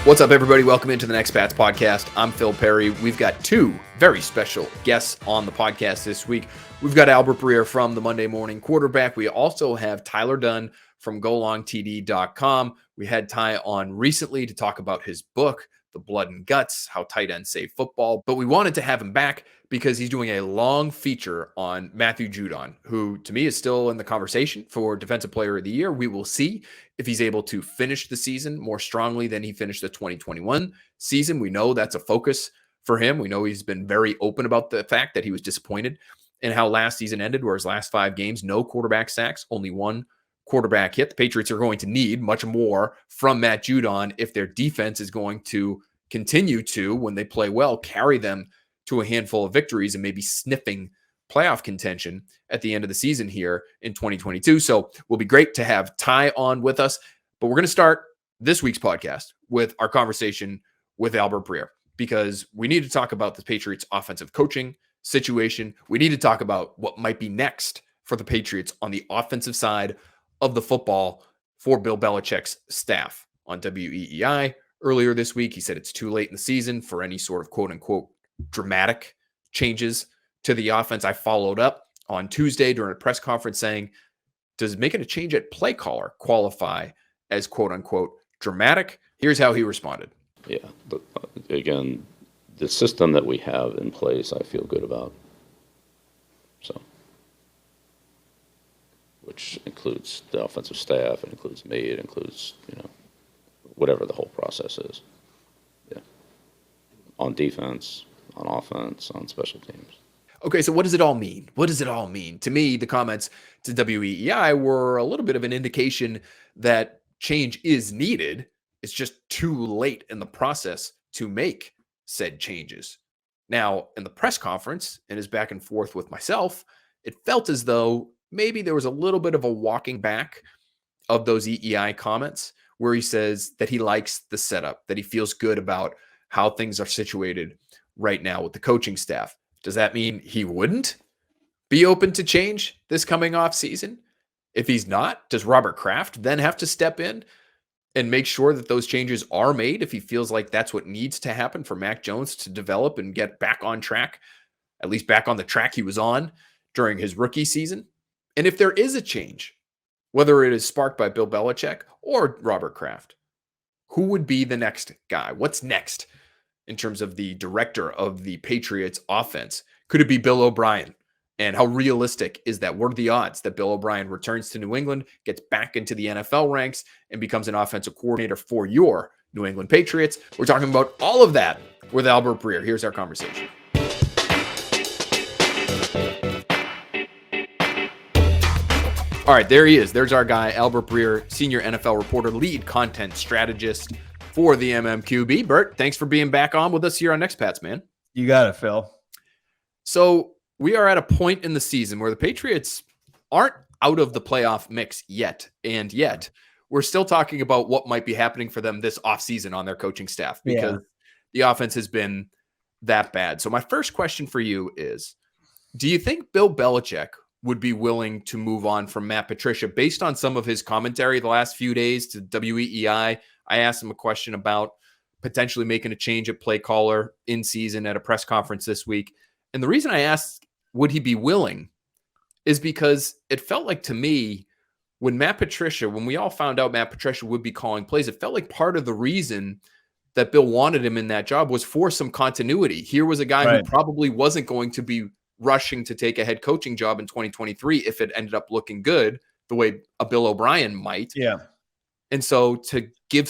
What's up, everybody? Welcome into the Next Pats podcast. I'm Phil Perry. We've got two very special guests on the podcast this week. We've got Albert Breer from the Monday Morning Quarterback. We also have Tyler Dunne from GoLongTD.com. We had Ty on recently to talk about his book, The Blood and Guts, How Tight Ends Save Football. But we wanted to have him back because he's doing a long feature on Matthew Judon, who to me is still in the conversation for Defensive Player of the Year. We will see if he's able to finish the season more strongly than he finished the 2021 season. We know that's a focus for him. We know he's been very open about the fact that he was disappointed in how last season ended, where his last 5 games, no quarterback sacks, only 1 quarterback hit. The Patriots are going to need much more from Matt Judon if their defense is going to continue to, when they play well, carry them to a handful of victories and maybe sniffing playoff contention at the end of the season here in 2022. So it will be great to have Ty on with us. But we're going to start this week's podcast with our conversation with Albert Breer, because we need to talk about the Patriots offensive coaching situation. We need to talk about what might be next for the Patriots on the offensive side of the football for Bill Belichick's staff. On WEEI earlier this week, he said it's too late in the season for any sort of quote unquote dramatic changes to the offense. I followed up on Tuesday during a press conference saying, does making a change at play caller qualify as quote unquote dramatic? Here's how he responded. Yeah, but again, the system that we have in place, I feel good about. So, which includes the offensive staff, it includes me, it includes, whatever the whole process is. Yeah. On defense, on offense, on special teams. Okay, so what does it all mean? What does it all mean? To me, the comments to WEEI were a little bit of an indication that change is needed. It's just too late in the process to make said changes. Now, in the press conference and his back and forth with myself, it felt as though maybe there was a little bit of a walking back of those EEI comments where he says that he likes the setup, that he feels good about how things are situated right now with the coaching staff. Does that mean he wouldn't be open to change this coming off season? If he's not, does Robert Kraft then have to step in and make sure that those changes are made if he feels like that's what needs to happen for Mac Jones to develop and get back on track, at least back on the track he was on during his rookie season? And if there is a change, whether it is sparked by Bill Belichick or Robert Kraft, who would be the next guy? What's next in terms of the director of the Patriots offense? Could it be Bill O'Brien? And how realistic is that? What are the odds that Bill O'Brien returns to New England, gets back into the NFL ranks, and becomes an offensive coordinator for your New England Patriots? We're talking about all of that with Albert Breer. Here's our conversation. All right, there he is. There's our guy, Albert Breer, senior NFL reporter, lead content strategist for the MMQB. Bert, thanks for being back on with us here on Next Pats, man. You got it, Phil. So we are at a point in the season where the Patriots aren't out of the playoff mix yet. And yet we're still talking about what might be happening for them this offseason on their coaching staff because the offense has been that bad. So my first question for you is, do you think Bill Belichick would be willing to move on from Matt Patricia based on some of his commentary the last few days to WEEI? I asked him a question about potentially making a change at play caller in season at a press conference this week. And the reason I asked, would he be willing, is because it felt like to me when we all found out Matt Patricia would be calling plays, it felt like part of the reason that Bill wanted him in that job was for some continuity. Here was a guy who probably wasn't going to be rushing to take a head coaching job in 2023 if it ended up looking good the way a Bill O'Brien might. Yeah. And so to give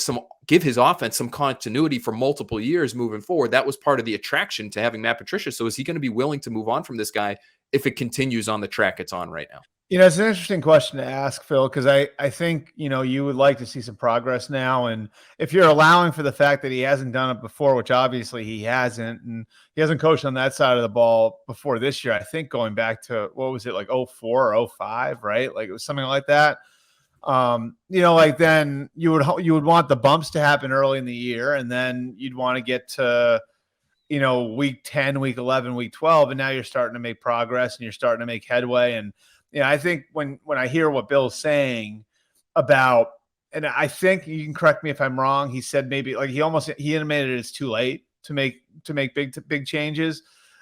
his offense some continuity for multiple years moving forward, that was part of the attraction to having Matt Patricia. So is he going to be willing to move on from this guy if it continues on the track it's on right now? It's an interesting question to ask, Phil, because I think, you would like to see some progress now. And if you're allowing for the fact that he hasn't done it before, which obviously he hasn't, and he hasn't coached on that side of the ball before this year, I think going back to, what was it, like 04 or 05, right? Like it was something like that. Then you would want the bumps to happen early in the year, and then you'd want to get to, week 10, week 11, week 12, and now you're starting to make progress and you're starting to make headway. And I think when I hear what Bill's saying about and I think you can correct me if I'm wrong. He said maybe like he intimated it's too late to make big changes.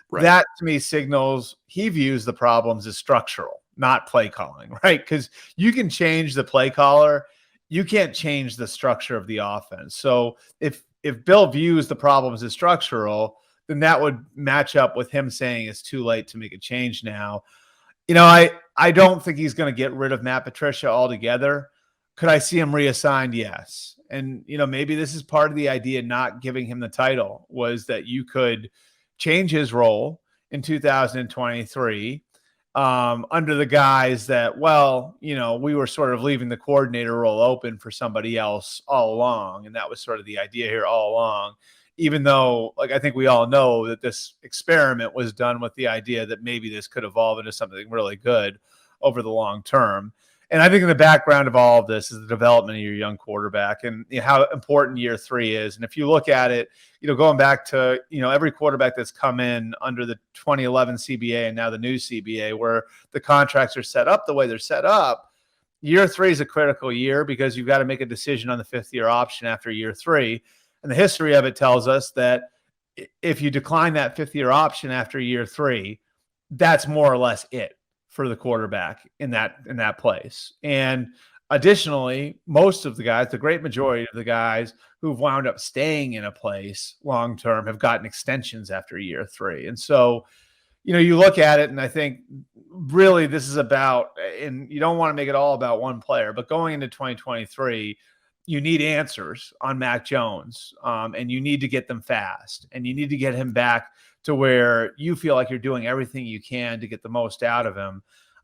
Right. That to me signals he views the problems as structural, not play calling, right? Because you can change the play caller, you can't change the structure of the offense. So if Bill views the problems as structural, then that would match up with him saying it's too late to make a change now. I don't think he's going to get rid of Matt Patricia altogether. Could I see him reassigned? Yes. And, maybe this is part of the idea not giving him the title was that you could change his role in 2023 under the guise that, we were sort of leaving the coordinator role open for somebody else all along. And that was sort of the idea here all along, even though, I think we all know that this experiment was done with the idea that maybe this could evolve into something really good over the long term. And I think in the background of all of this is the development of your young quarterback and how important year 3 is. And if you look at it, going back to, every quarterback that's come in under the 2011 CBA and now the new CBA, where the contracts are set up the way they're set up, year 3 is a critical year because you've got to make a decision on the 5th-year option after year 3. And the history of it tells us that if you decline that 5th-year option after year 3, that's more or less it for the quarterback in that place. And additionally, most of the guys, the great majority of the guys who've wound up staying in a place long-term have gotten extensions after year 3. And so, you look at it and I think really this is about, and you don't want to make it all about one player, but going into 2023, you need answers on Mac Jones, and you need to get them fast, and you need to get him back to where you feel like you're doing everything you can to get the most out of him.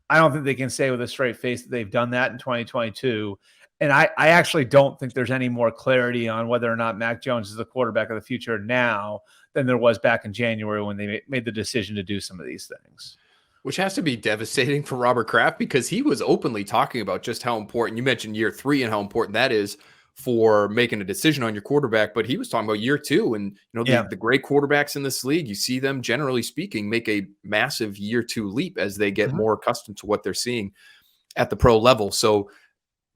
I don't think they can say with a straight face that they've done that in 2022. And I actually don't think there's any more clarity on whether or not Mac Jones is the quarterback of the future now than there was back in January when they made the decision to do some of these things. Which has to be devastating for Robert Kraft because he was openly talking about just how important, you mentioned year 3 and how important that is for making a decision on your quarterback, but he was talking about year 2 and the great quarterbacks in this league, you see them generally speaking make a massive year 2 leap as they get more accustomed to what they're seeing at the pro level. So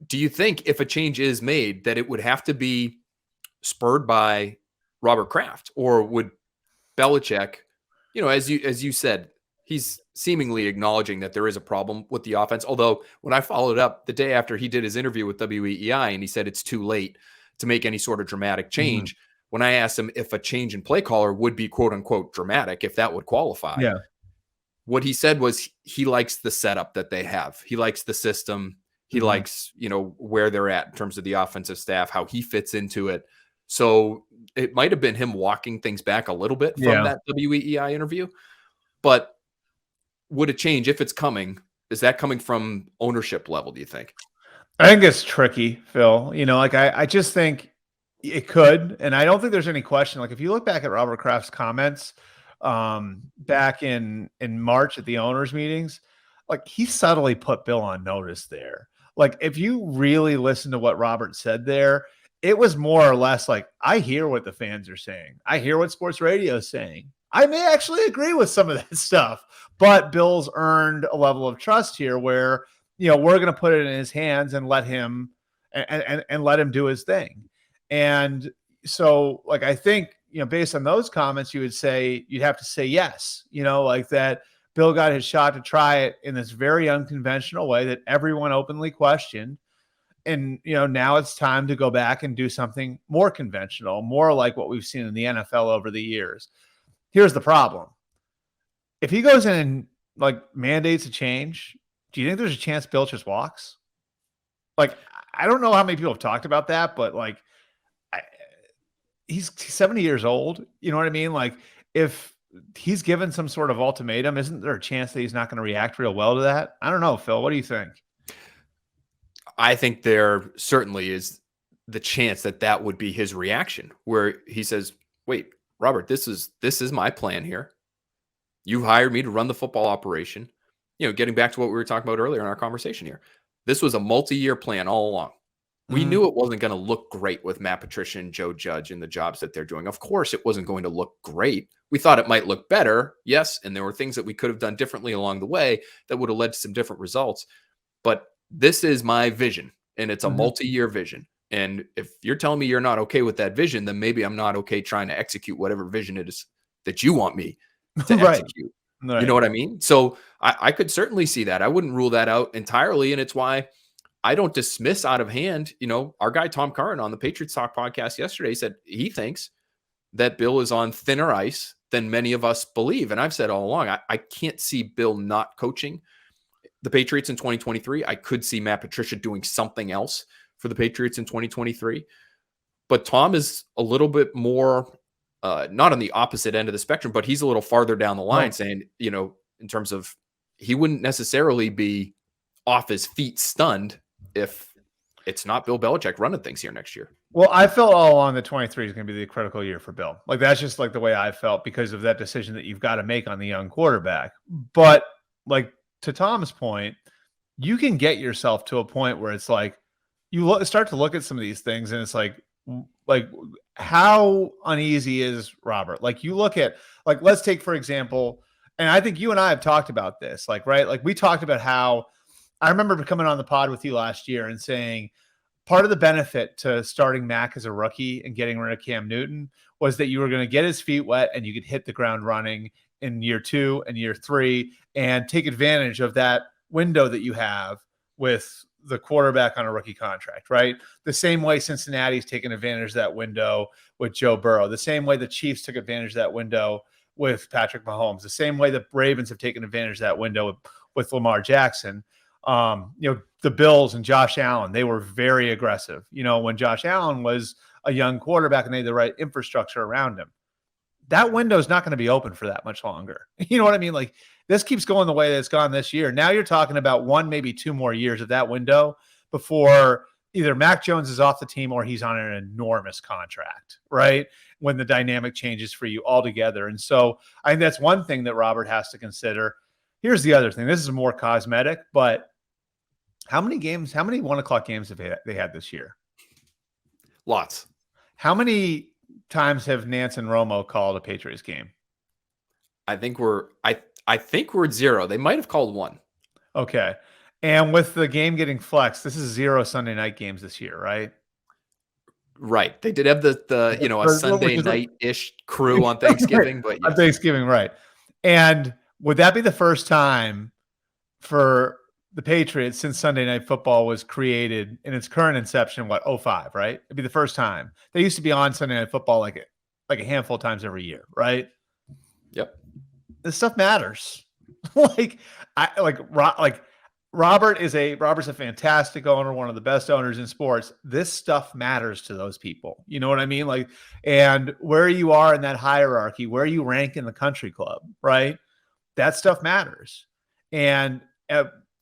do you think if a change is made that it would have to be spurred by Robert Kraft, or would Belichick, as you said, he's seemingly acknowledging that there is a problem with the offense. Although when I followed up the day after he did his interview with WEEI and he said it's too late to make any sort of dramatic change, when I asked him if a change in play caller would be quote unquote dramatic, if that would qualify, what he said was he likes the setup that they have. He likes the system. He likes, where they're at in terms of the offensive staff, how he fits into it. So it might have been him walking things back a little bit from that WEEI interview, but would it change if it's coming? Is that coming from ownership level, do you think? I think it's tricky, Phil. I just think it could. And I don't think there's any question. If you look back at Robert Kraft's comments back in March at the owners' meetings, he subtly put Bill on notice there. If you really listen to what Robert said there, it was more or less I hear what the fans are saying. I hear what sports radio is saying. I may actually agree with some of that stuff, but Bill's earned a level of trust here where, we're going to put it in his hands and let him and let him do his thing. And so I think, based on those comments, you'd have to say yes, that Bill got his shot to try it in this very unconventional way that everyone openly questioned. And, now it's time to go back and do something more conventional, more like what we've seen in the NFL over the years. Here's the problem. If he goes in and mandates a change, do you think there's a chance Bill just walks? I don't know how many people have talked about that, but he's 70 years old. You know what I mean? If he's given some sort of ultimatum, isn't there a chance that he's not going to react real well to that? I don't know, Phil. What do you think? I think there certainly is the chance that would be his reaction, where he says, wait, Robert, this is my plan here. You hired me to run the football operation. Getting back to what we were talking about earlier in our conversation here, this was a multi-year plan all along. We knew it wasn't going to look great with Matt Patricia and Joe Judge and the jobs that they're doing. Of course, it wasn't going to look great. We thought it might look better. Yes. And there were things that we could have done differently along the way that would have led to some different results. But this is my vision. and it's a multi-year vision. And if you're telling me you're not okay with that vision, then maybe I'm not okay trying to execute whatever vision it is that you want me to execute. Right. You know what I mean? So I could certainly see that. I wouldn't rule that out entirely. And it's why I don't dismiss out of hand, our guy Tom Curran on the Patriots Talk podcast yesterday said he thinks that Bill is on thinner ice than many of us believe. And I've said all along, I can't see Bill not coaching the Patriots in 2023. I could see Matt Patricia doing something else for the Patriots in 2023. But Tom is a little bit more, not on the opposite end of the spectrum, but he's a little farther down the line saying, in terms of he wouldn't necessarily be off his feet stunned if it's not Bill Belichick running things here next year. Well, I felt all along that 23 is going to be the critical year for Bill. Like, that's just like the way I felt because of that decision that you've got to make on the young quarterback. But like to Tom's point, you can get yourself to a point where it's like, you start to look at some of these things and it's like how uneasy is Robert? Like you look at, like, let's take, for example, and I think you and I have talked about this, like, right? Like we talked about how I remember coming on the pod with you last year and saying part of the benefit to starting Mac as a rookie and getting rid of Cam Newton was that you were going to get his feet wet and you could hit the ground running in year 2 and year 3 and take advantage of that window that you have with the quarterback on a rookie contract, right? The same way Cincinnati's taken advantage of that window with Joe Burrow, the same way the Chiefs took advantage of that window with Patrick Mahomes, the same way the Ravens have taken advantage of that window with Lamar Jackson. The Bills and Josh Allen, they were very aggressive. When Josh Allen was a young quarterback and they had the right infrastructure around him, that window is not going to be open for that much longer. You know what I mean? Like this keeps going the way that it's gone this year. Now you're talking about 1, maybe 2 more years of that window before either Mac Jones is off the team or he's on an enormous contract, right? When the dynamic changes for you altogether. And so I think that's one thing that Robert has to consider. Here's the other thing. This is more cosmetic, but how many 1:00 games have they had this year? Lots. How many times have Nance and Romo called a Patriots game? I think we're at 0. They might have called 1. Okay. And with the game getting flexed, this is 0 Sunday night games this year, right? Right. They did have the a Sunday night-ish crew on Thanksgiving, but yes. On Thanksgiving, right. And would that be the first time for the Patriots since Sunday Night Football was created in its current inception, 05, right? It'd be the first time. They used to be on Sunday Night Football like a handful of times every year, right? Yep. This stuff matters. Robert's a fantastic owner, one of the best owners in sports. This stuff matters to those people. You know what I mean? Like, and where you are in that hierarchy, where you rank in the country club, right? That stuff matters. And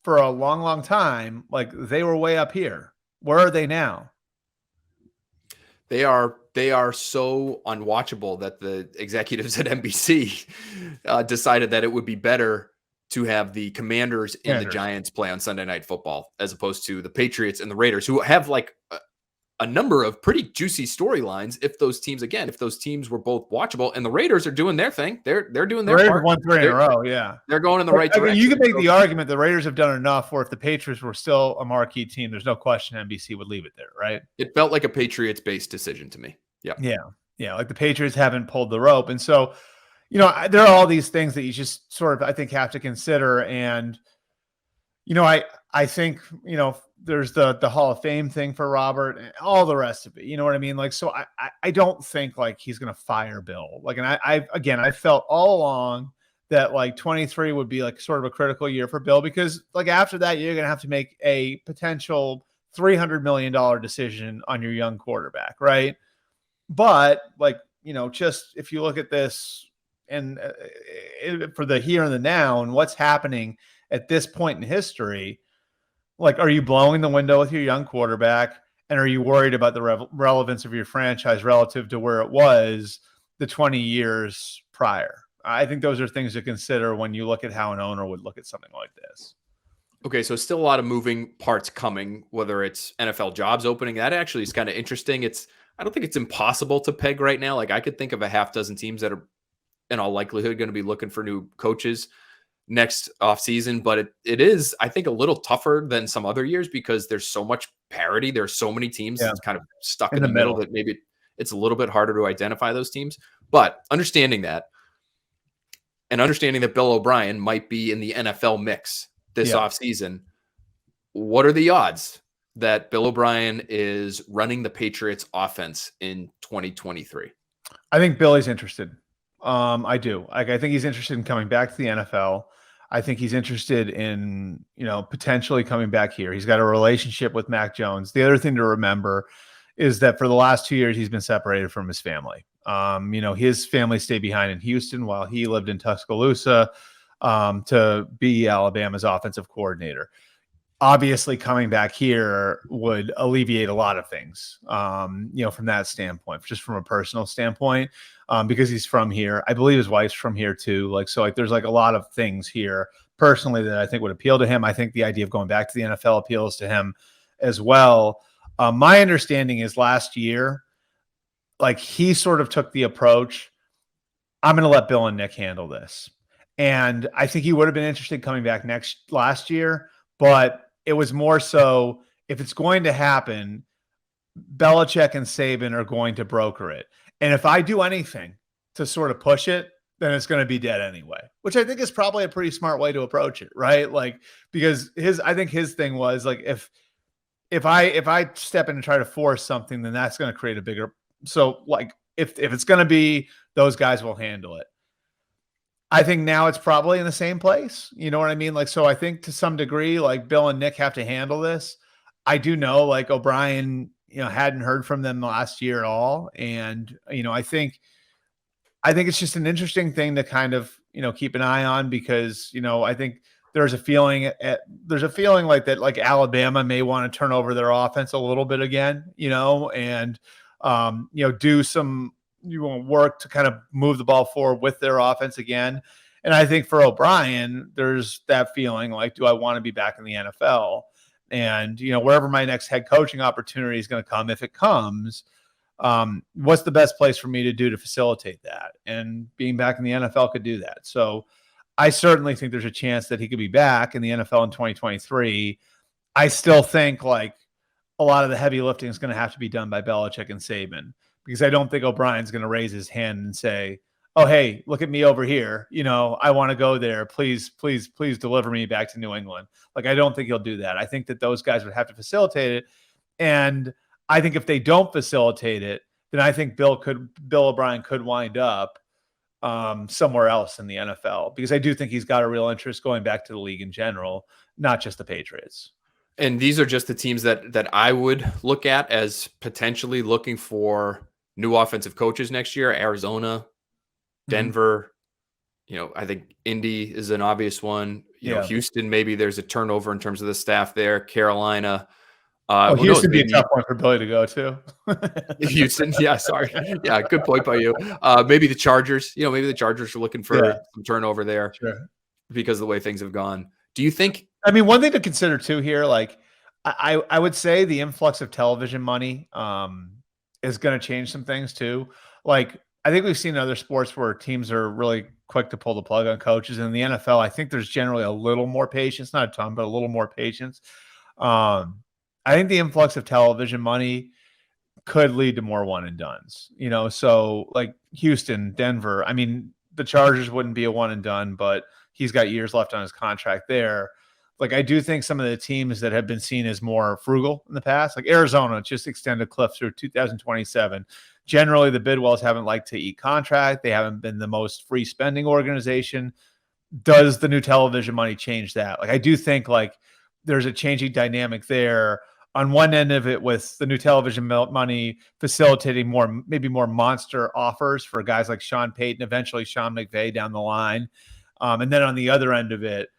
for a long, long time, like they were way up here. Where are they now? They are so unwatchable that the executives at NBC decided that it would be better to have the Commanders and the Giants play on Sunday Night Football as opposed to the Patriots and the Raiders, who have like a number of pretty juicy storylines. If those teams were both watchable, and the Raiders are doing their thing, they're doing their part. Won 3 in a row, yeah. They're going in the right direction. You could make the argument the Raiders have done enough, or if the Patriots were still a marquee team, there's no question NBC would leave it there, right? It felt like a Patriots-based decision to me. Yeah. Like the Patriots haven't pulled the rope, and so there are all these things that you just sort of I think have to consider, and I think there's the Hall of Fame thing for Robert and all the rest of it. You know what I mean? Like, so I don't think like he's going to fire Bill. Like, and I felt all along that like 23 would be like sort of a critical year for Bill because like after that, you're going to have to make a potential $300 million decision on your young quarterback. Right. But like, just if you look at this and for the here and the now and what's happening at this point in history, like, are you blowing the window with your young quarterback? And are you worried about the relevance of your franchise relative to where it was the 20 years prior? I think those are things to consider when you look at how an owner would look at something like this. Okay, so still a lot of moving parts coming, whether it's NFL jobs opening. That actually is kind of interesting. I don't think it's impossible to peg right now. Like I could think of a half dozen teams that are in all likelihood going to be looking for new coaches. next offseason, but it is, I think, a little tougher than some other years because there's so much parity. There's so many teams kind of stuck in the middle that maybe it's a little bit harder to identify those teams. But understanding that, and understanding that Bill O'Brien might be in the NFL mix this offseason, what are the odds that Bill O'Brien is running the Patriots offense in 2023? I think Billy's interested. I do. I think he's interested in coming back to the NFL. I think he's interested in, potentially coming back here. He's got a relationship with Mac Jones. The other thing to remember is that for the last 2 years, he's been separated from his family. His family stayed behind in Houston while he lived in Tuscaloosa to be Alabama's offensive coordinator. Obviously, coming back here would alleviate a lot of things, from that standpoint, just from a personal standpoint, because he's from here. I believe his wife's from here too. There's a lot of things here personally that I think would appeal to him. I think the idea of going back to the NFL appeals to him as well. My understanding is last year, he sort of took the approach, I'm going to let Bill and Nick handle this. And I think he would have been interested coming back last year, but it was more so if it's going to happen, Belichick and Saban are going to broker it. And if I do anything to sort of push it, then it's going to be dead anyway, which I think is probably a pretty smart way to approach it, right? Because I think his thing was if I step in and try to force something, then that's going to create a bigger. So if it's going to be, those guys will handle it. I think now it's probably in the same place. You know what I mean? So I think to some degree, Bill and Nick have to handle this. I do know O'Brien, hadn't heard from them last year at all. And, I think it's just an interesting thing to kind of, keep an eye on because, I think there's a feeling that Alabama may want to turn over their offense a little bit again, and, do some, work to kind of move the ball forward with their offense again. And I think for O'Brien, there's that feeling do I want to be back in the NFL? And, wherever my next head coaching opportunity is going to come, if it comes, what's the best place for me to do to facilitate that? And being back in the NFL could do that. So I certainly think there's a chance that he could be back in the NFL in 2023. I still think a lot of the heavy lifting is going to have to be done by Belichick and Saban, because I don't think O'Brien's going to raise his hand and say, oh, hey, look at me over here. I want to go there. Please, please, please deliver me back to New England. I don't think he'll do that. I think that those guys would have to facilitate it. And I think if they don't facilitate it, then I think Bill O'Brien could wind up somewhere else in the NFL, because I do think he's got a real interest going back to the league in general, not just the Patriots. And these are just the teams that I would look at as potentially looking for new offensive coaches next year. Arizona, Denver, I think Indy is an obvious one. Houston, maybe there's a turnover in terms of the staff there. Carolina. Houston would be a tough one for Billy to go to. Houston, yeah, sorry. Yeah, good point by you. Maybe the Chargers. Maybe the Chargers are looking for some turnover there because of the way things have gone. Do you think? I mean, one thing to consider too here, I would say the influx of television money is going to change some things too. I think we've seen in other sports where teams are really quick to pull the plug on coaches. In the NFL, I think there's generally a little more patience, not a ton, but a little more patience. I think the influx of television money could lead to more one and dones, so Houston, Denver, I mean, the Chargers wouldn't be a one and done, but he's got years left on his contract there. I do think some of the teams that have been seen as more frugal in the past, Arizona, just extended cliff through 2027. Generally, the Bidwells haven't liked to eat contract. They haven't been the most free spending organization. Does the new television money change that? I do think there's a changing dynamic there on one end of it, with the new television money facilitating maybe more monster offers for guys like Sean Payton, eventually Sean McVay down the line. And then on the other end of it,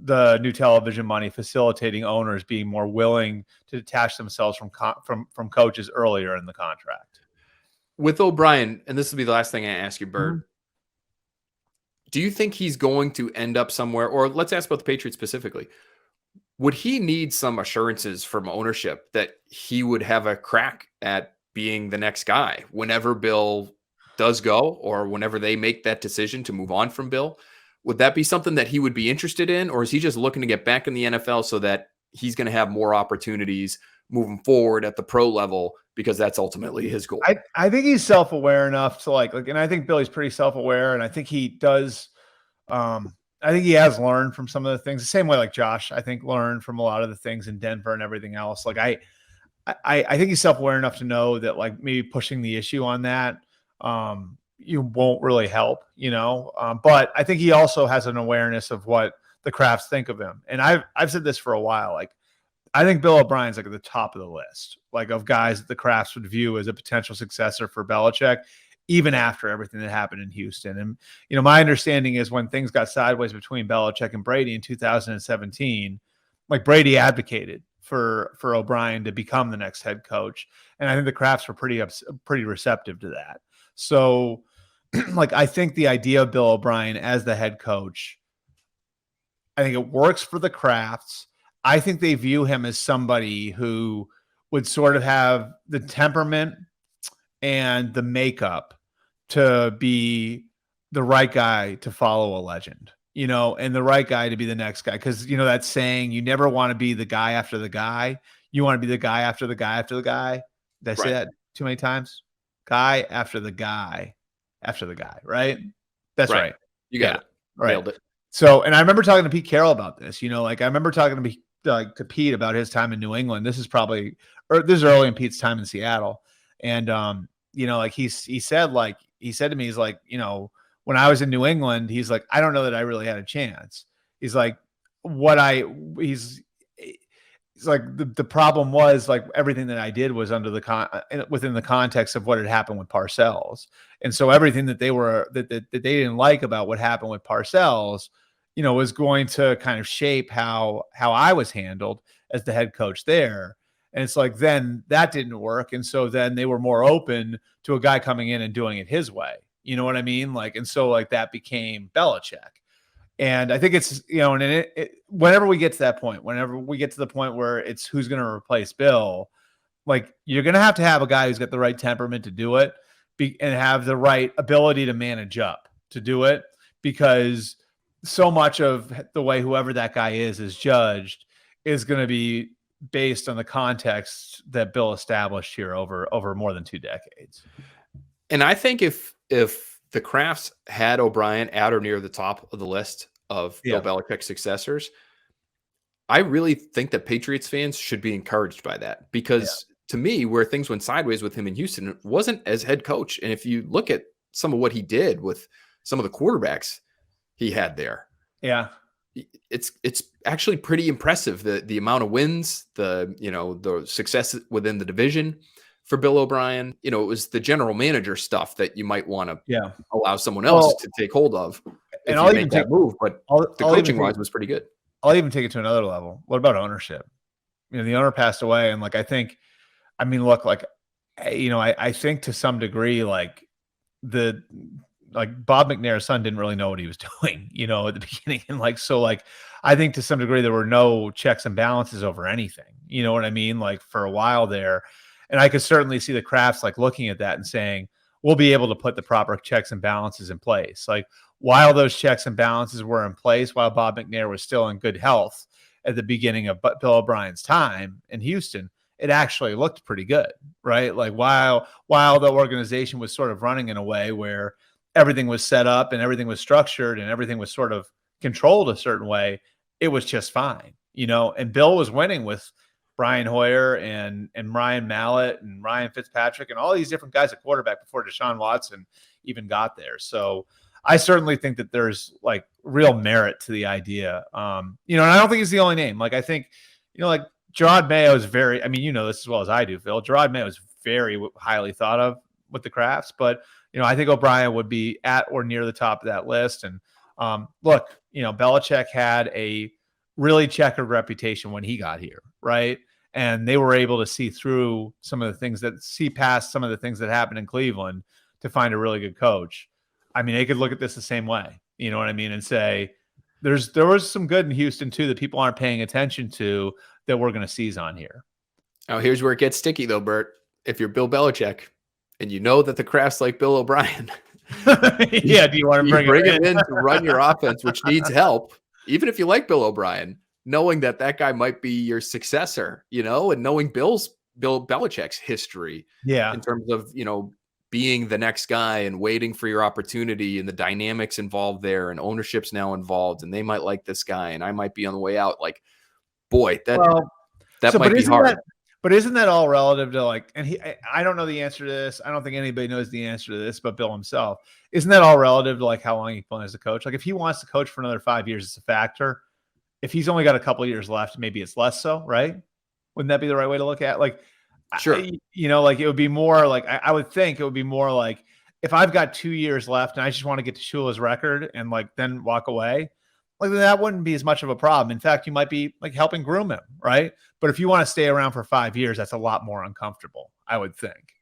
the new television money facilitating owners being more willing to detach themselves from coaches earlier in the contract. With O'Brien, and this will be the last thing I ask you, Bert, do you think he's going to end up somewhere, or let's ask about the Patriots specifically, would he need some assurances from ownership that he would have a crack at being the next guy whenever Bill does go, or whenever they make that decision to move on from Bill? Would that be something that he would be interested in, or is he just looking to get back in the NFL so that he's going to have more opportunities moving forward at the pro level, because that's ultimately his goal? I think he's self-aware enough to like, and I think Billy's pretty self-aware, and I think he does. I think he has learned from some of the things the same way like Josh, I think, learned from a lot of the things in Denver and everything else. Like I think he's self-aware enough to know that like maybe pushing the issue on that, you won't really help, but I think he also has an awareness of what the Krafts think of him. And I've said this for a while. Like, I think Bill O'Brien's like at the top of the list, like of guys that the Krafts would view as a potential successor for Belichick, even after everything that happened in Houston. And, my understanding is when things got sideways between Belichick and Brady in 2017, like Brady advocated for O'Brien to become the next head coach. And I think the Krafts were pretty receptive to that. So like, I think the idea of Bill O'Brien as the head coach, I think it works for the Krafts. I think they view him as somebody who would sort of have the temperament and the makeup to be the right guy to follow a legend, and the right guy to be the next guy. Because, that saying, you never want to be the guy after the guy. You want to be the guy after the guy after the guy. Did I say that too many times? Guy after the guy after the guy, right? That's right. You got it. Right. Nailed it. So, and I remember talking to Pete Carroll about this, like I remember talking to Pete about his time in New England. This is early in Pete's time in Seattle. And, like he said to me, he's like, when I was in New England, he's like, I don't know that I really had a chance. He's like, he's like, the problem was like everything that I did was under within the context of what had happened with Parcells. And so everything that they didn't like about what happened with Parcells, was going to kind of shape how I was handled as the head coach there. And it's like, then that didn't work. And so then they were more open to a guy coming in and doing it his way. You know what I mean? Like, and so like that became Belichick. And I think it's, and whenever we get to that point, whenever we get to the point where it's who's going to replace Bill, like you're going to have a guy who's got the right temperament to do it and have the right ability to manage up to do it, because so much of the way whoever that guy is judged is going to be based on the context that Bill established here over more than 2 decades. And I think if the Krafts had O'Brien at or near the top of the list of Bill Belichick's successors, I really think that Patriots fans should be encouraged by that, because to me, where things went sideways with him in Houston, it wasn't as head coach. And if you look at some of what he did with some of the quarterbacks he had there, it's actually pretty impressive. The amount of wins, the success within the division for Bill O'Brien. It was the general manager stuff that you might want to allow someone else to take hold of if you make that move. But the coaching wise was pretty good. I'll even take it to another level. What about ownership? The owner passed away, and like I think to some degree, like Bob McNair's son didn't really know what he was doing, at the beginning. And I think to some degree there were no checks and balances over anything. You know what I mean? Like for a while there. And I could certainly see the Krafts like looking at that and saying, we'll be able to put the proper checks and balances in place. Like while those checks and balances were in place, while Bob McNair was still in good health at the beginning of Bill O'Brien's time in Houston, it actually looked pretty good, right? Like while the organization was sort of running in a way where everything was set up and everything was structured and everything was sort of controlled a certain way, it was just fine, and Bill was winning with Brian Hoyer and Ryan Mallett and Ryan Fitzpatrick and all these different guys at quarterback before Deshaun Watson even got there. So I certainly think that there's like real merit to the idea. And I don't think he's the only name. Like I think, like Gerard Mayo is this as well as I do, Phil. Gerard Mayo is very highly thought of with the Krafts, but I think O'Brien would be at or near the top of that list. And Belichick had a really checkered reputation when he got here, right? And they were able to see past some of the things that happened in Cleveland to find a really good coach. I mean, they could look at this the same way, you know what I mean, and say there was some good in Houston too that people aren't paying attention to that we're going to seize on here. Now, here's where it gets sticky though, Bert. If you're Bill Belichick and you know that the Krafts like Bill O'Brien, Yeah, do you want to bring him in to run your offense, which needs help, even if you like Bill O'Brien, knowing that guy might be your successor, and knowing Bill Belichick's history Yeah. in terms of, being the next guy and waiting for your opportunity and the dynamics involved there, and ownership's now involved, and they might like this guy and I might be on the way out. Like, boy, that might be hard. But isn't that all relative to and I don't know the answer to this. I don't think anybody knows the answer to this, but Bill himself. Isn't that all relative to how long he planned as a coach? Like, if he wants to coach for another 5 years, it's a factor. If he's only got a couple of years left, maybe it's less so, right? Wouldn't that be the right way to look at it? Sure. It would be more I would think it would be more if I've got 2 years left and I just want to get to Shula's record and then walk away, that wouldn't be as much of a problem. In fact, you might be helping groom him, right? But if you want to stay around for 5 years, that's a lot more uncomfortable, I would think.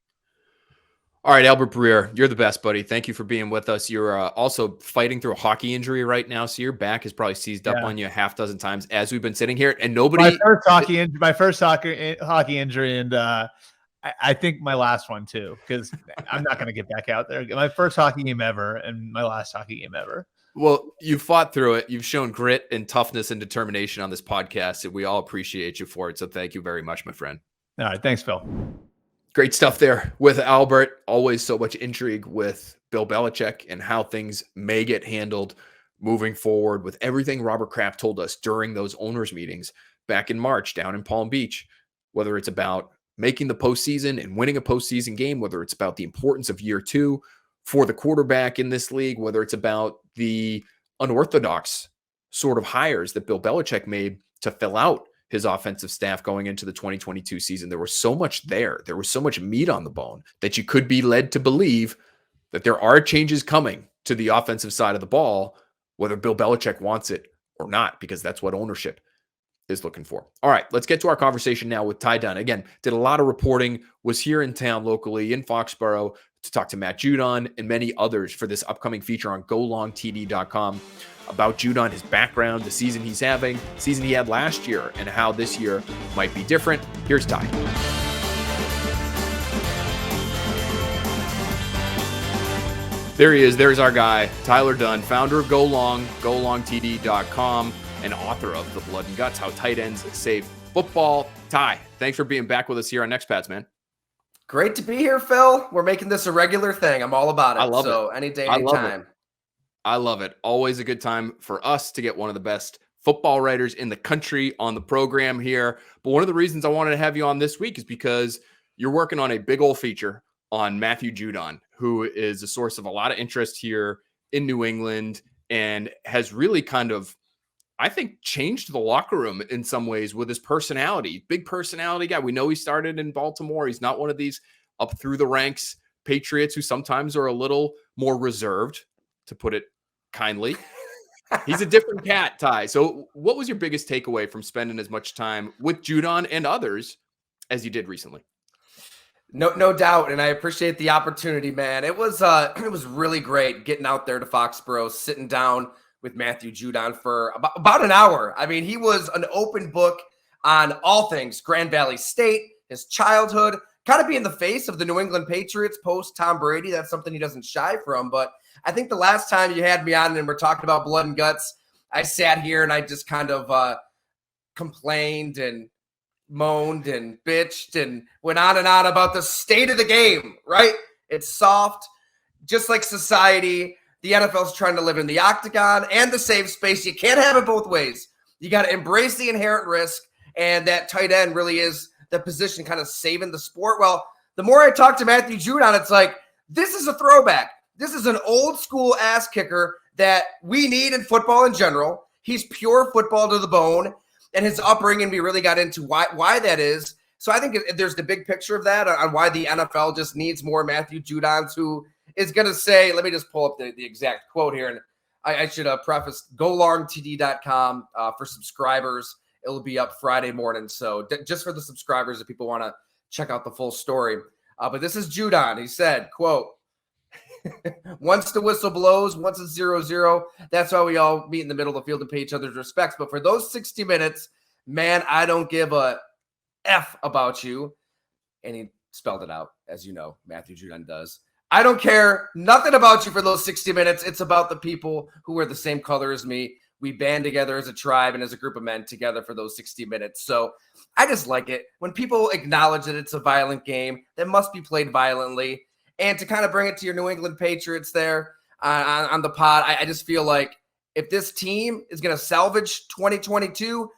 All right, Albert Breer, you're the best, buddy. Thank you for being with us. You're also fighting through a hockey injury right now, so your back is probably seized up on you a half dozen times as we've been sitting here, and nobody. My first hockey injury, and I think my last one too, because I'm not going to get back out there. My first hockey game ever, and my last hockey game ever. Well, you fought through it. You've shown grit and toughness and determination on this podcast, and we all appreciate you for it. So thank you very much, my friend. All right, thanks, Phil. Great stuff there with Albert. Always so much intrigue with Bill Belichick and how things may get handled moving forward with everything Robert Kraft told us during those owners meetings back in March down in Palm Beach, whether it's about making the postseason and winning a postseason game, whether it's about the importance of year 2 for the quarterback in this league, whether it's about the unorthodox sort of hires that Bill Belichick made to fill out his offensive staff going into the 2022 season. There was so much there. There was so much meat on the bone that you could be led to believe that there are changes coming to the offensive side of the ball, whether Bill Belichick wants it or not, because that's what ownership is looking for. All right, let's get to our conversation now with Ty Dunne. Again, did a lot of reporting, was here in town locally in Foxborough to talk to Matt Judon and many others for this upcoming feature on golongtd.com about Judon, his background, the season he's having, season he had last year, and how this year might be different. Here's Ty. There he is. There's our guy, Tyler Dunne, founder of golongtd.com, and author of The Blood and Guts, How Tight Ends Save Football. Ty, thanks for being back with us here on Next Pats, man. Great to be here, Phil. We're making this a regular thing. I'm all about it. I love it. Any day, anytime. I love it. Always a good time for us to get one of the best football writers in the country on the program here. But one of the reasons I wanted to have you on this week is because you're working on a big old feature on Matthew Judon, who is a source of a lot of interest here in New England and has really kind of, I think, changed the locker room in some ways with his personality. Big personality guy. We know he started in Baltimore. He's not one of these up through the ranks Patriots who sometimes are a little more reserved, to put it kindly. He's a different cat, Ty. So what was your biggest takeaway from spending as much time with Judon and others as you did recently? No doubt. And I appreciate the opportunity, man. It was really great getting out there to Foxborough, sitting down with Matthew Judon for about an hour. I mean, he was an open book on all things Grand Valley State, his childhood, kind of being the face of the New England Patriots post Tom Brady. That's something he doesn't shy from. But I think the last time you had me on and we're talking about blood and guts, I sat here and I just kind of complained and moaned and bitched and went on and on about the state of the game, right? It's soft, just like society. The NFL's trying to live in the octagon and the safe space. You can't have it both ways. You got to embrace the inherent risk, and that tight end really is the position kind of saving the sport. Well, the more I talk to Matthew Judon, it's like, this is a throwback. This is an old school ass kicker that we need in football in general. He's pure football to the bone, and his upbringing, we really got into why that is. So I think there's the big picture of that on why the NFL just needs more Matthew Judons, who is going to say, let me just pull up the exact quote here. And I should preface golongtd.com for subscribers. It'll be up Friday morning. So just for the subscribers, if people want to check out the full story. But this is Judon. He said, quote, once the whistle blows, once it's 0-0, that's why we all meet in the middle of the field and pay each other's respects. But for those 60 minutes, man, I don't give a F about you. And he spelled it out, as you know, Matthew Judon does. I don't care nothing about you for those 60 minutes. It's about the people who wear the same color as me. We band together as a tribe and as a group of men together for those 60 minutes. So I just like it when people acknowledge that it's a violent game that must be played violently. And to kind of bring it to your New England Patriots there on the pod, I just feel like if this team is going to salvage 2022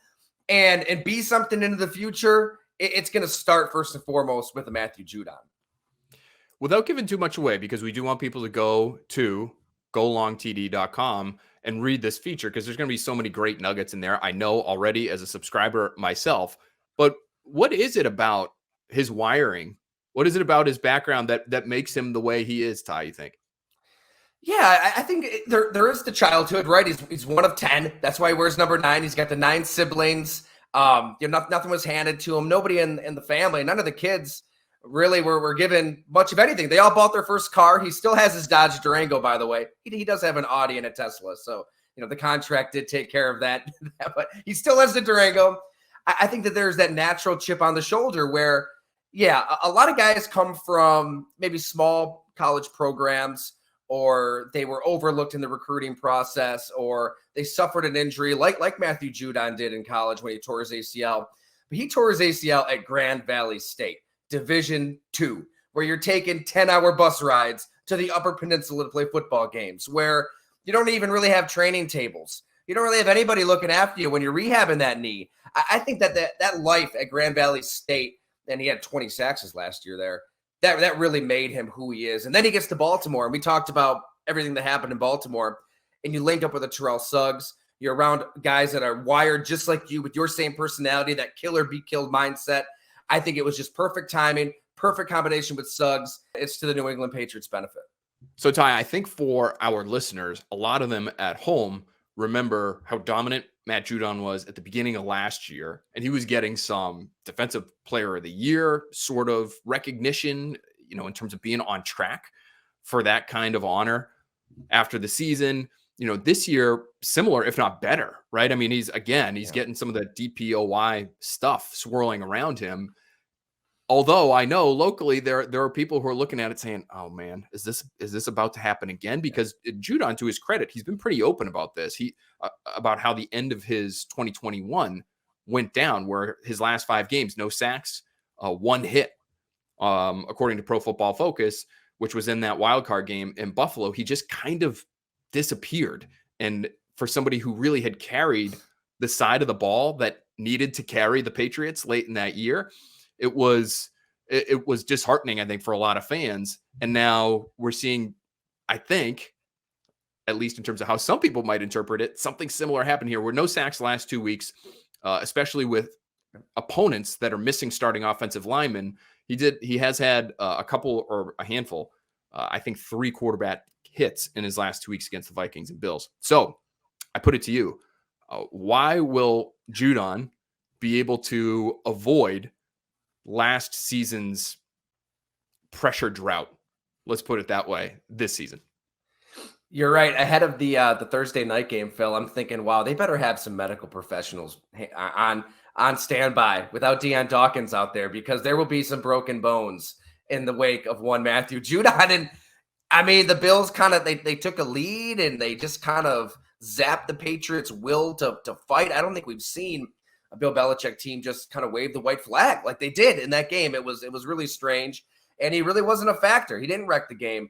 and be something into the future, it's going to start first and foremost with a Matthew Judon. Without giving too much away, because we do want people to go to golongtd.com and read this feature, because there's going to be so many great nuggets in there. I know already as a subscriber myself, but what is it about his wiring? What is it about his background that makes him the way he is, Ty, you think? Yeah, I think there is the childhood, right? He's one of 10. That's why he wears number 9. He's got the 9 siblings. Nothing was handed to him. Nobody in the family, none of the kids really were given much of anything. They all bought their first car. He still has his Dodge Durango, by the way. He does have an Audi and a Tesla. So, the contract did take care of that, but he still has the Durango. I think that there's that natural chip on the shoulder where, yeah, a lot of guys come from maybe small college programs, or they were overlooked in the recruiting process, or they suffered an injury like Matthew Judon did in college when he tore his ACL. But he tore his ACL at Grand Valley State, Division II, where you're taking 10-hour bus rides to the Upper Peninsula to play football games, where you don't even really have training tables. You don't really have anybody looking after you when you're rehabbing that knee. I think that life at Grand Valley State, and he had 20 sacks last year there, that really made him who he is. And then he gets to Baltimore, and we talked about everything that happened in Baltimore, and you link up with a Terrell Suggs. You're around guys that are wired just like you with your same personality, that kill or be killed mindset. I think it was just perfect timing, perfect combination with Suggs. It's to the New England Patriots' benefit. So, Ty, I think for our listeners, a lot of them at home remember how dominant Matt Judon was at the beginning of last year, and he was getting some Defensive Player of the Year sort of recognition, in terms of being on track for that kind of honor after the season. This year, similar, if not better, right? I mean, he's getting some of the DPOY stuff swirling around him. Although I know locally there are people who are looking at it saying, "Oh man, is this about to happen again?" Because Judon, to his credit, he's been pretty open about this. About how the end of his 2021 went down, where his last 5 games, no sacks, 1 hit, according to Pro Football Focus, which was in that wild card game in Buffalo. He just kind of disappeared, and for somebody who really had carried the side of the ball that needed to carry the Patriots late in that year, it was disheartening, I think, for a lot of fans. And now we're seeing, I think, at least in terms of how some people might interpret it, something similar happened here, where no sacks the last 2 weeks, especially with opponents that are missing starting offensive linemen. He has had a couple or a handful, I think 3 quarterback hits in his last 2 weeks against the Vikings and Bills. So I put it to you. Why will Judon be able to avoid last season's pressure drought? Let's put it that way, this season. You're right. Ahead of the Thursday night game, Phil, I'm thinking, wow, they better have some medical professionals on standby without Deion Dawkins out there, because there will be some broken bones in the wake of one Matthew Judon. And I mean, the Bills kind of, they took a lead and they just kind of zapped the Patriots' will to fight. I don't think we've seen a Bill Belichick team just kind of wave the white flag like they did in that game. It was really strange, and he really wasn't a factor. He didn't wreck the game.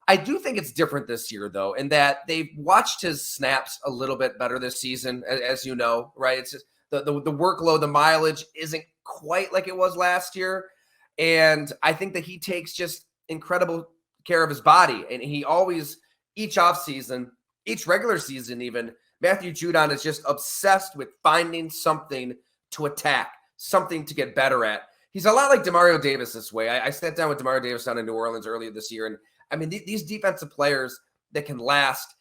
I do think it's different this year, though, in that they've watched his snaps a little bit better this season, as you know, right? It's just the workload, the mileage isn't quite like it was last year, and I think that he takes just incredible care of his body, and he always, each offseason, each regular season even, Matthew Judon is just obsessed with finding something to attack, something to get better at. He's a lot like Demario Davis this way. I sat down with Demario Davis down in New Orleans earlier this year, and I mean, these defensive players that can last,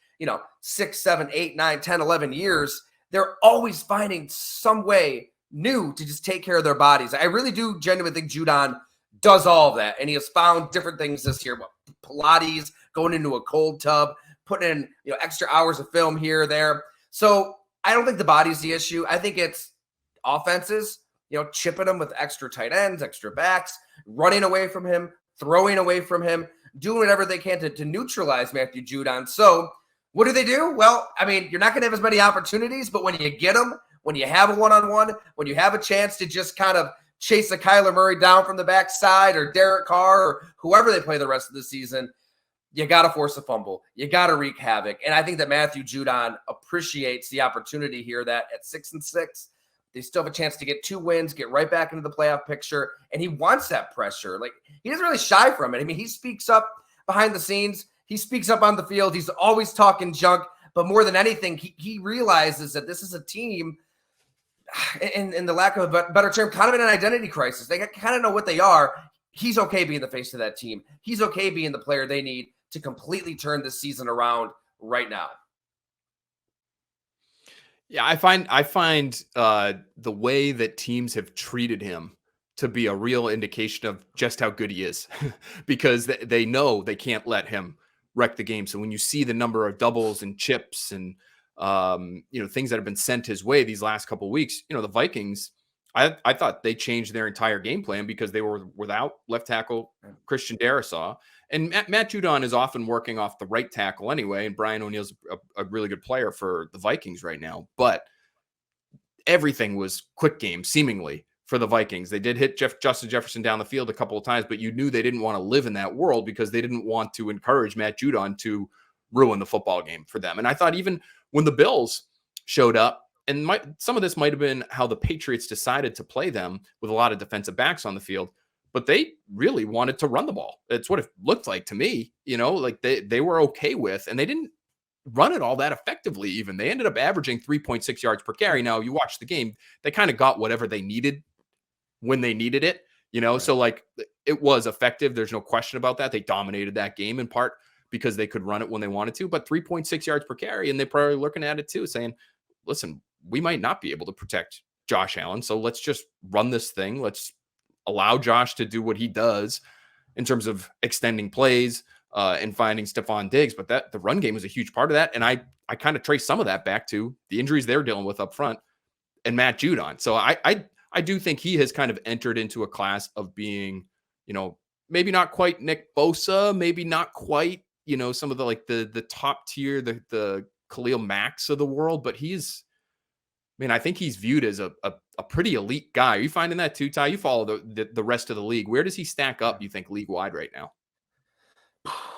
6, 7, 8, 9, 10, 11 years, they're always finding some way new to just take care of their bodies. I really do genuinely think Judon does all of that, and he has found different things this year. Pilates, going into a cold tub, putting in extra hours of film here or there. So I don't think the body's the issue. I think it's offenses, chipping them with extra tight ends, extra backs, running away from him, throwing away from him, doing whatever they can to neutralize Matthew Judon. So what do? Well, I mean, you're not going to have as many opportunities, but when you get them, when you have a one-on-one, when you have a chance to just kind of chase a Kyler Murray down from the backside or Derek Carr or whoever they play the rest of the season, you got to force a fumble. You got to wreak havoc. And I think that Matthew Judon appreciates the opportunity here that at 6-6, they still have a chance to get 2 wins, get right back into the playoff picture. And he wants that pressure. Like, he doesn't really shy from it. I mean, he speaks up behind the scenes. He speaks up on the field. He's always talking junk. But more than anything, he realizes that this is a team, in the lack of a better term, kind of in an identity crisis. They kind of know what they are. He's okay being the face of that team. He's okay being the player they need to completely turn this season around right now. Yeah, I find the way that teams have treated him to be a real indication of just how good he is, because they know they can't let him wreck the game. So when you see the number of doubles and chips and things that have been sent his way these last couple of weeks, the Vikings, I thought they changed their entire game plan because they were without left tackle Christian Darrisaw. And Matt Judon is often working off the right tackle anyway, and Brian O'Neill's a really good player for the Vikings right now. But everything was quick game, seemingly, for the Vikings. They did hit Justin Jefferson down the field a couple of times, but you knew they didn't want to live in that world because they didn't want to encourage Matt Judon to ruin the football game for them. And I thought even when the Bills showed up, and some of this might have been how the Patriots decided to play them with a lot of defensive backs on the field, but they really wanted to run the ball. It's what it looked like to me, like they were okay with, and they didn't run it all that effectively even. They ended up averaging 3.6 yards per carry. Now, you watch the game, they kind of got whatever they needed when they needed it, Right. So like it was effective. There's no question about that. They dominated that game in part because they could run it when they wanted to, but 3.6 yards per carry. And they're probably looking at it too, saying, listen, we might not be able to protect Josh Allen. So let's just run this thing. Let's allow Josh to do what he does in terms of extending plays and finding Stephon Diggs. But the run game was a huge part of that. And I kind of trace some of that back to the injuries they're dealing with up front and Matt Judon. So I do think he has kind of entered into a class of being, maybe not quite Nick Bosa, maybe not quite, some of the top tier, the Khalil Macks of the world, but I think he's viewed as a pretty elite guy. Are you finding that too, Ty? You follow the rest of the league. Where does he stack up, you think, league-wide right now?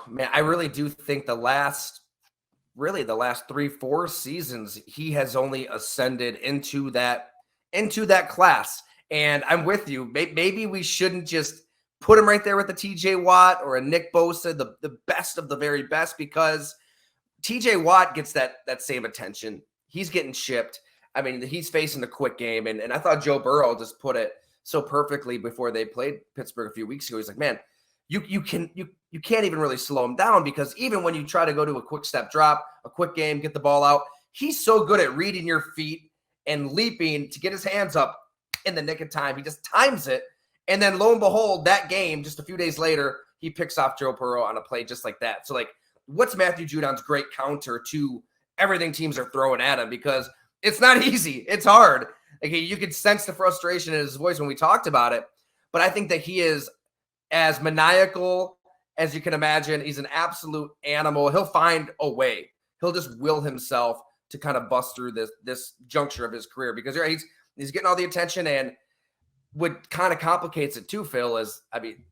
Man, I really do think the last 3-4 seasons, he has only ascended into that class. And I'm with you. Maybe we shouldn't just put him right there with the TJ Watt or a Nick Bosa, the best of the very best, because TJ Watt gets that same attention. He's getting shipped. I mean, he's facing the quick game. And I thought Joe Burrow just put it so perfectly before they played Pittsburgh a few weeks ago. He's like, man, you can't even really slow him down, because even when you try to go to a quick step drop, a quick game, get the ball out, he's so good at reading your feet and leaping to get his hands up in the nick of time. He just times it. And then lo and behold, that game, just a few days later, he picks off Joe Burrow on a play just like that. So, what's Matthew Judon's great counter to everything teams are throwing at him? Because it's not easy. It's hard. You could sense the frustration in his voice when we talked about it. But I think that he is as maniacal as you can imagine. He's an absolute animal. He'll find a way. He'll just will himself to kind of bust through this juncture of his career, because he's getting all the attention. And what kind of complicates it too, Phil, is,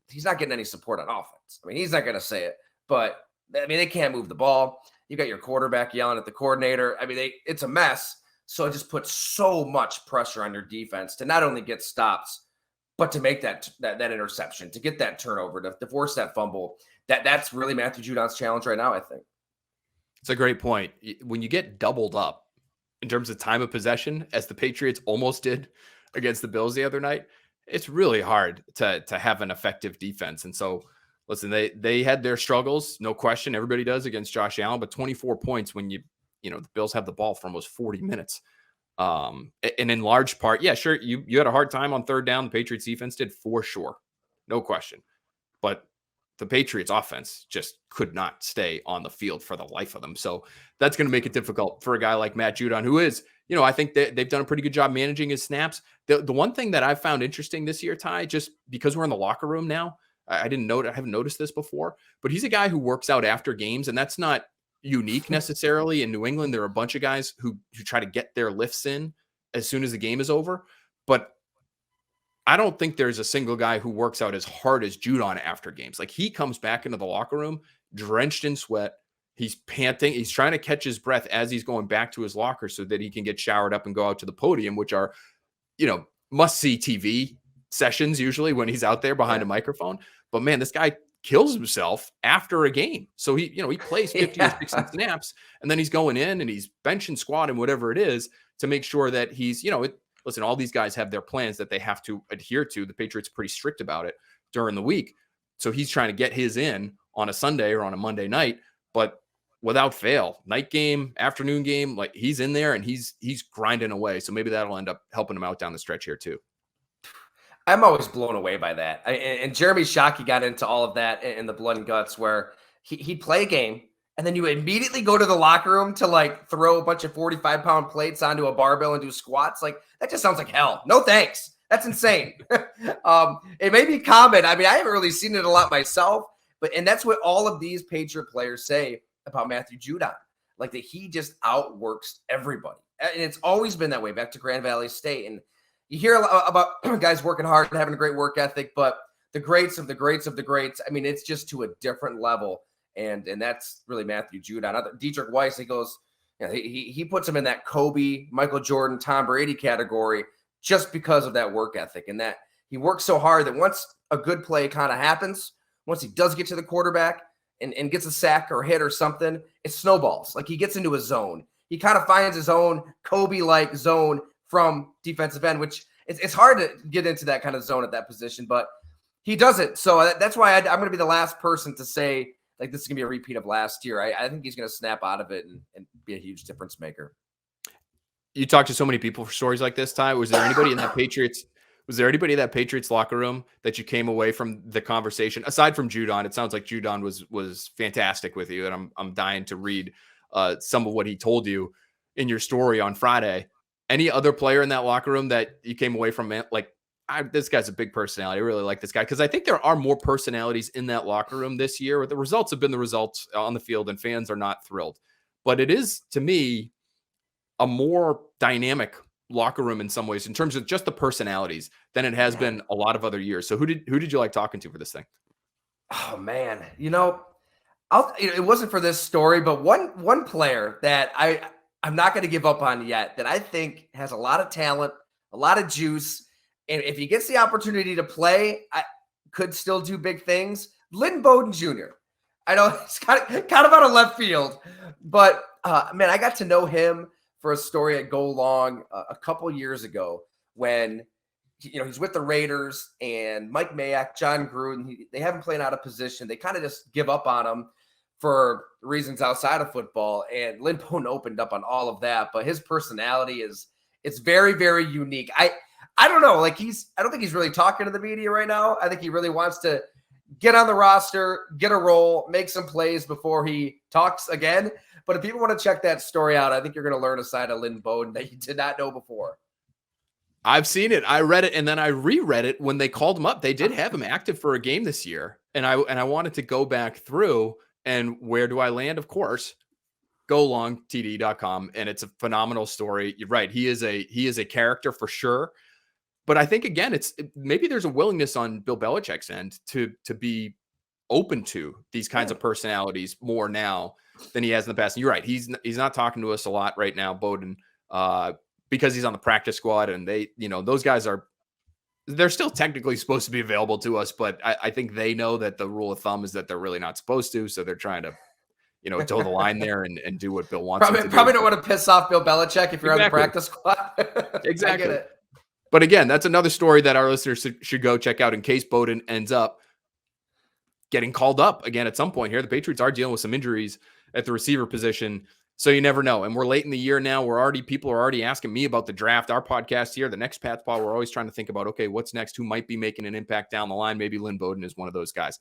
he's not getting any support on offense. He's not going to say it, but they can't move the ball. You got your quarterback yelling at the coordinator. It's a mess. So it just puts so much pressure on your defense to not only get stops, but to make that interception, to get that turnover, to force that fumble. That's really Matthew Judon's challenge right now, I think. It's a great point. When you get doubled up in terms of time of possession, as the Patriots almost did against the Bills the other night, it's really hard to have an effective defense. And so, listen, they had their struggles, no question. Everybody does against Josh Allen, but 24 points when the Bills have the ball for almost 40 minutes. And in large part, yeah, sure, you had a hard time on third down. The Patriots defense did, for sure. No question. But the Patriots offense just could not stay on the field for the life of them. So that's going to make it difficult for a guy like Matt Judon, who is, I think they've done a pretty good job managing his snaps. The one thing that I've found interesting this year, Ty, just because we're in the locker room now, I haven't noticed this before, but he's a guy who works out after games, and that's not unique necessarily. In New England, there are a bunch of guys who try to get their lifts in as soon as the game is over, but I don't think there's a single guy who works out as hard as Judon after games. Like, he comes back into the locker room drenched in sweat. He's panting. He's trying to catch his breath as he's going back to his locker so that he can get showered up and go out to the podium, which are, must-see TV sessions usually when he's out there behind a microphone. But man, this guy kills himself after a game. So he plays 50 or 60 snaps, and then he's going in and he's benching, squatting, whatever it is, to make sure that he's, listen, all these guys have their plans that they have to adhere to. The Patriots are pretty strict about it during the week. So he's trying to get his in on a Sunday or on a Monday night, but without fail, night game, afternoon game, like, he's in there and he's grinding away. So maybe that'll end up helping him out down the stretch here too. I'm always blown away by that. And Jeremy Shockey got into all of that in the Blood and Guts, where he'd play a game, and then you immediately go to the locker room to like throw a bunch of 45-pound plates onto a barbell and do squats. Like, that just sounds like hell. No thanks. That's insane. It may be common. I mean, I haven't really seen it a lot myself, and that's what all of these Patriot players say about Matthew Judon. Like, that he just outworks everybody. And it's always been that way, back to Grand Valley State. And you hear a lot about guys working hard and having a great work ethic, but the greats of the greats of the greats, I mean, it's just to a different level. And that's really Matthew Judon. Dietrich Weiss, he goes, he puts him in that Kobe, Michael Jordan, Tom Brady category just because of that work ethic, and that he works so hard that once a good play kind of happens, once he does get to the quarterback and gets a sack or hit or something, it snowballs. Like, he gets into a zone. He kind of finds his own Kobe-like zone from defensive end, which it's hard to get into that kind of zone at that position, but he does it. So that's why I'm going to be the last person to say, like, this is going to be a repeat of last year. I think he's going to snap out of it and be a huge difference maker. You talked to so many people for stories like this, Ty. Was there anybody in that Patriots locker room that you came away from the conversation, aside from Judon? It sounds like Judon was fantastic with you, and I'm dying to read some of what he told you in your story on Friday. Any other player in that locker room that you came away from, like, this guy's a big personality. I really like this guy, because I think there are more personalities in that locker room this year. The results have been the results on the field, and fans are not thrilled. But it is, to me, a more dynamic locker room in some ways, in terms of just the personalities, than it has been a lot of other years. So who did you like talking to for this thing? Oh man, it wasn't for this story, but one player that I'm not going to give up on yet, that I think has a lot of talent, a lot of juice, and if he gets the opportunity to play, I could still do big things. Lynn Bowden Jr. I know it's kind of out of left field, but man, I got to know him for a story at Go Long a couple years ago, when he's with the Raiders, and Mike Mayock, John Gruden, they haven't played out of position. They kind of just give up on him for reasons outside of football. And Lynn Bowden opened up on all of that, but his personality it's very, very unique. I don't know, like, I don't think he's really talking to the media right now. I think he really wants to get on the roster, get a role, make some plays before he talks again. But if people want to check that story out, I think you're going to learn a side of Lynn Bowden that you did not know before. I've seen it. I read it, and then I reread it when they called him up. They did have him active for a game this year, and I wanted to go back through, and where do I land? Of course, golongtd.com, and it's a phenomenal story. You're right. He is a character for sure. But I think, again, maybe there's a willingness on Bill Belichick's end to be open to these kinds of personalities more now than he has in the past. And you're right. He's not talking to us a lot right now, Bowden, because he's on the practice squad, and those guys they're still technically supposed to be available to us, but I think they know that the rule of thumb is that they're really not supposed to. So they're trying to, toe the line there and do what Bill wants. Probably don't want to piss off Bill Belichick if you're on the practice squad. Exactly. I get it. But again, that's another story that our listeners should go check out in case Bowden ends up getting called up again at some point here. The Patriots are dealing with some injuries at the receiver position, so you never know. And we're late in the year now. People are already asking me about the draft. Our podcast here, the next Pat's Paw, we're always trying to think about, okay, what's next? Who might be making an impact down the line? Maybe Lynn Bowden is one of those guys.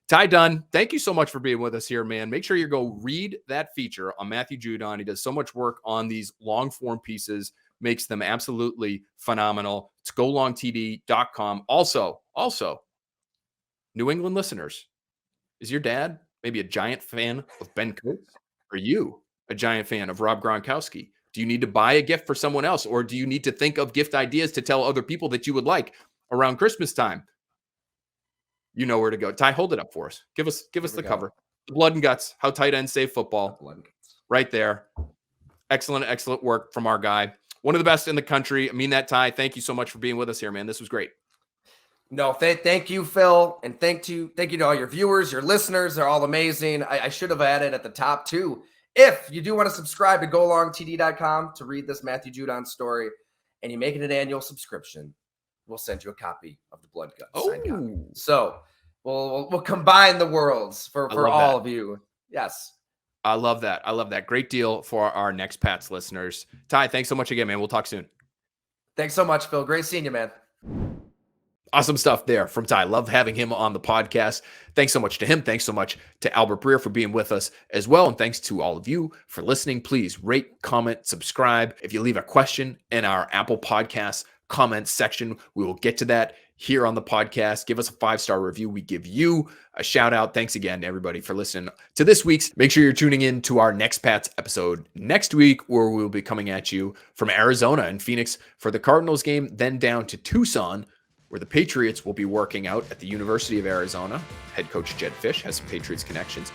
Ty Dunne, thank you so much for being with us here, man. Make sure you go read that feature on Matthew Judon. He does so much work on these long-form pieces, makes them absolutely phenomenal. It's golongtd.com. Also, New England listeners, is your dad maybe a giant fan of Ben Coates? Are you a giant fan of Rob Gronkowski? Do you need to buy a gift for someone else, or do you need to think of gift ideas to tell other people that you would like around Christmas time? You know where to go. Ty, hold it up for us. Give us the cover. The Blood and Guts, How Tight Ends Save Football. Right there. Excellent work from our guy. One of the best in the country. I mean that, Ty. Thank you so much for being with us here, man. This was great. No, thank you, Phil. And thank you to all your viewers, your listeners. They're all amazing. I should have added at the top, too, if you do want to subscribe to golongtd.com to read this Matthew Judon story, and you make it an annual subscription, we'll send you a copy of the Blood Guts. Signed copy. So we'll combine the worlds for all of you. Yes. I love that. Great deal for our next Pats listeners. Ty, thanks so much again, man. We'll talk soon. Thanks so much, Phil. Great seeing you, man. Awesome stuff there from Ty. Love having him on the podcast. Thanks so much to him. Thanks so much to Albert Breer for being with us as well. And thanks to all of you for listening. Please rate, comment, subscribe. If you leave a question in our Apple Podcasts comments section, we will get to that here on the podcast. Give us a 5-star review. We give you a shout out. Thanks again to everybody for listening to this week's. Make sure you're tuning in to our next Pats episode next week, where we'll be coming at you from Arizona and Phoenix for the Cardinals game, then down to Tucson, where the Patriots will be working out at the University of Arizona. Head coach Jed Fish has some Patriots connections.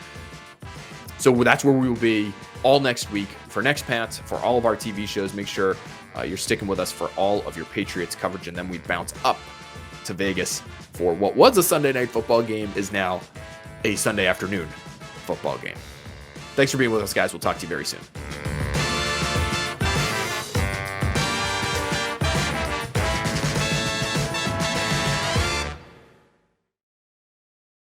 So that's where we will be all next week for Next Pats, for all of our TV shows. Make sure you're sticking with us for all of your Patriots coverage, and then we bounce up to Vegas for what was a Sunday night football game is now a Sunday afternoon football game. Thanks for being with us, guys. We'll talk to you very soon.